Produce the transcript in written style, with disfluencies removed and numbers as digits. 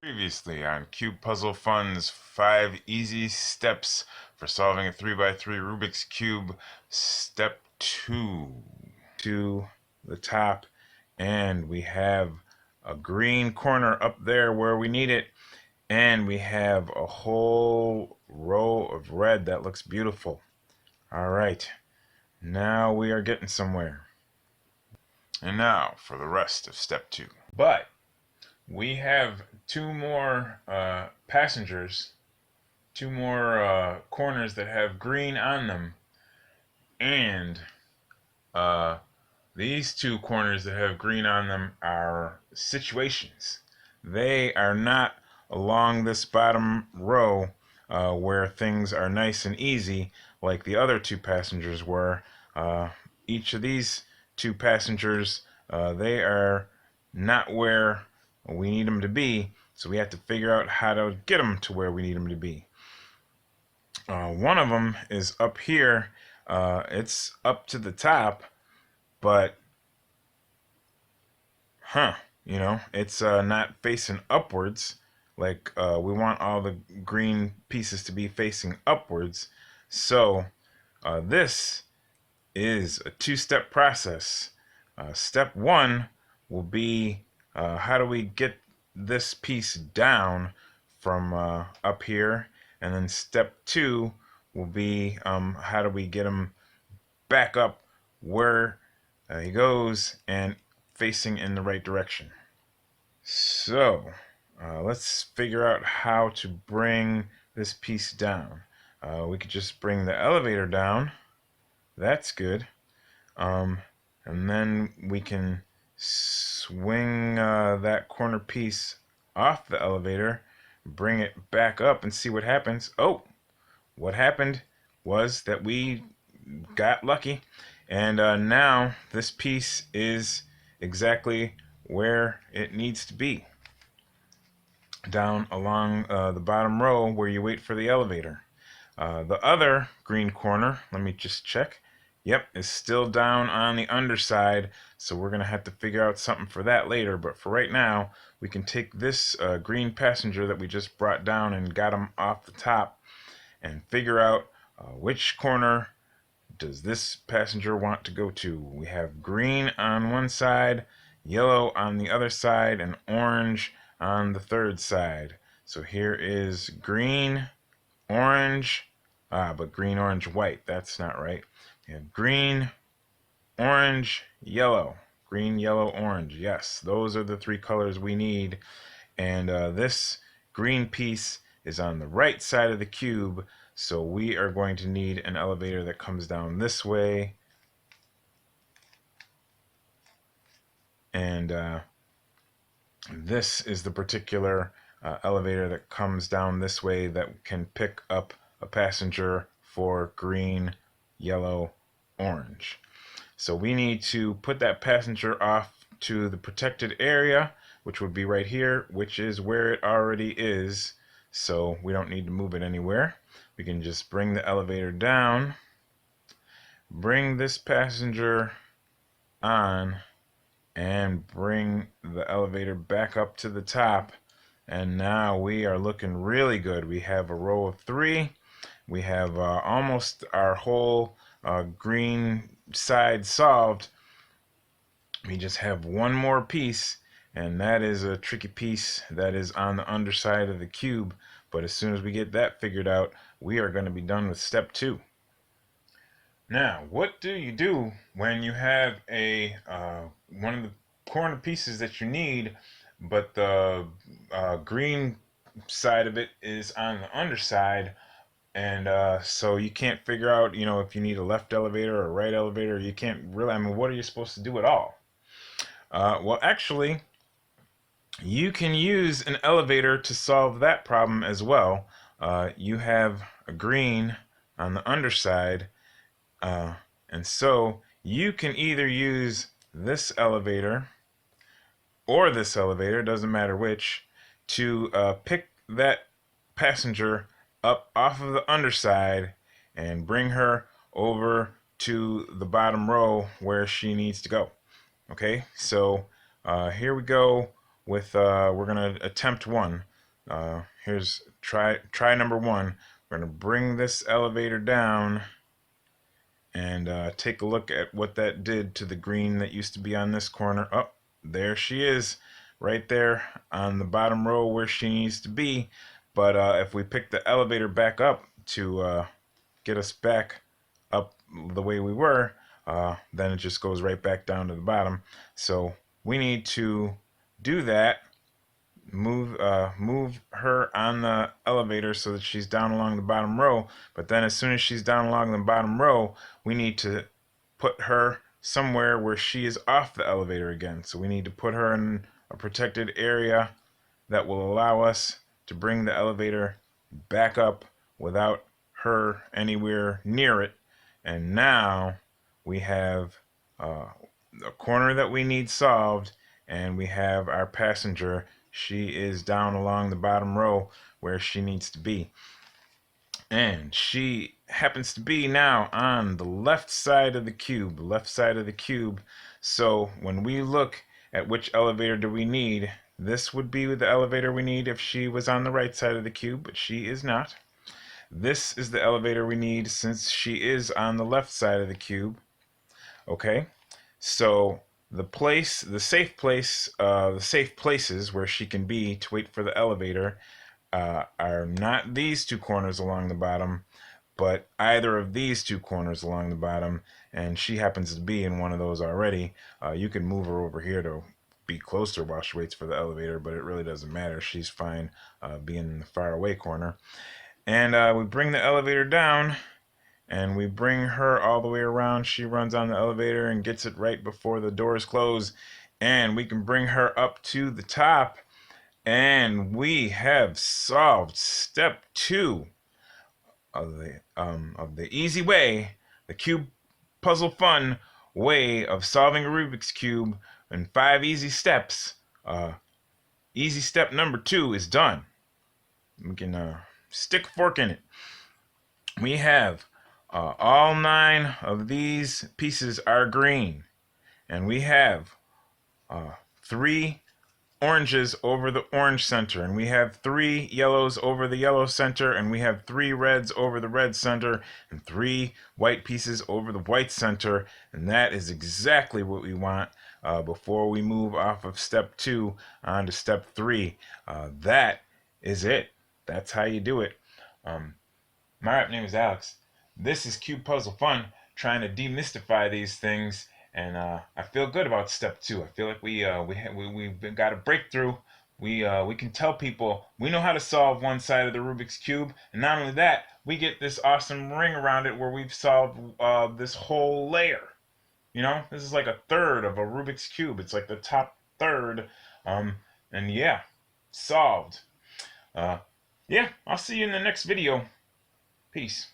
Previously on Cube Puzzle Fun's 5 easy steps for solving a 3x3 Rubik's Cube, step 2. To the top, and we have a green corner up there where we need it, and we have a whole row of red that looks beautiful. Alright, now we are getting somewhere. And now for the rest of step 2. But we have two more passengers, two more corners that have green on them, and these two corners that have green on them are situations. They are not along this bottom row where things are nice and easy like the other two passengers were. Each of these two passengers, they are not where we need them to be, so we have to figure out how to get them to where we need them to be. One of them is up here. It's up to the top, but it's not facing upwards. Like we want all the green pieces to be facing upwards. So this is a two-step process. Step 1 will be how do we get this piece down from up here, and then step 2 will be how do we get him back up where he goes and facing in the right direction. So let's figure out how to bring this piece down. We could just bring the elevator down. That's good. And then we can swing that corner piece off the elevator, bring it back up, and see what happens. Oh, what happened was that we got lucky, and now this piece is exactly where it needs to be, down along the bottom row where you wait for the elevator. The other green corner, let me just check. Yep, is still down on the underside, so we're going to have to figure out something for that later. But for right now, we can take this green passenger that we just brought down and got him off the top and figure out which corner does this passenger want to go to. We have green on one side, yellow on the other side, and orange on the third side. So here is green, orange, but green, orange, white. That's not right. We have green, orange, yellow. Green, yellow, orange. Yes, those are the three colors we need. And this green piece is on the right side of the cube, so we are going to need an elevator that comes down this way. And this is the particular elevator that comes down this way that can pick up a passenger for green, yellow, orange. So we need to put that passenger off to the protected area, which would be right here, which is where it already is. So we don't need to move it anywhere. We can just bring the elevator down, bring this passenger on, and bring the elevator back up to the top. And now we are looking really good. We have a row of 3. We have almost our whole green side solved. We just have one more piece, and that is a tricky piece that is on the underside of the cube. But as soon as we get that figured out, we are going to be done with step 2. Now, what do you do when you have a one of the corner pieces that you need, but the green side of it is on the underside, and so you can't figure out, if you need a left elevator or a right elevator? You can't really, what are you supposed to do at all? Well, actually, you can use an elevator to solve that problem as well. You have a green on the underside, and so you can either use this elevator or this elevator, doesn't matter which, to pick that passenger up off of the underside and bring her over to the bottom row where she needs to go. Okay, so here we go with, we're going to attempt 1. Here's try number one. We're gonna bring this elevator down and take a look at what that did to the green that used to be on this corner. Oh, there she is, right there on the bottom row where she needs to be. But if we pick the elevator back up to get us back up the way we were, then it just goes right back down to the bottom. So we need to do that. Move her on the elevator so that she's down along the bottom row. But then as soon as she's down along the bottom row, we need to put her somewhere where she is off the elevator again. So we need to put her in a protected area that will allow us to bring the elevator back up without her anywhere near it. And now we have a corner that we need solved, and we have our passenger. She is down along the bottom row where she needs to be. And she happens to be now on the left side of the cube, So when we look at which elevator do we need, this would be the elevator we need if she was on the right side of the cube, but she is not. This is the elevator we need since she is on the left side of the cube. Okay, so the safe places where she can be to wait for the elevator are not these two corners along the bottom, but either of these two corners along the bottom, and she happens to be in one of those already. You can move her over here to be closer while she waits for the elevator, but it really doesn't matter. She's fine being in the far away corner. And we bring the elevator down, and we bring her all the way around. She runs on the elevator and gets it right before the doors close, and we can bring her up to the top, and we have solved step 2 of the easy way, the cube puzzle fun way of solving a Rubik's cube in 5 easy steps. Easy step number 2 is done. We can stick a fork in it. We have all 9 of these pieces are green, and we have 3 oranges over the orange center, and we have 3 yellows over the yellow center, and we have 3 reds over the red center, and 3 white pieces over the white center, and that is exactly what we want before we move off of step 2 on to step 3. That is it. That's how you do it. My name is Alex. This is Cube Puzzle Fun, trying to demystify these things, and I feel good about step 2. I feel like we've got a breakthrough. We can tell people we know how to solve one side of the Rubik's cube, and not only that, we get this awesome ring around it where we've solved this whole layer. You know, this is like a third of a Rubik's cube. It's like the top third, and yeah, solved. Yeah, I'll see you in the next video. Peace.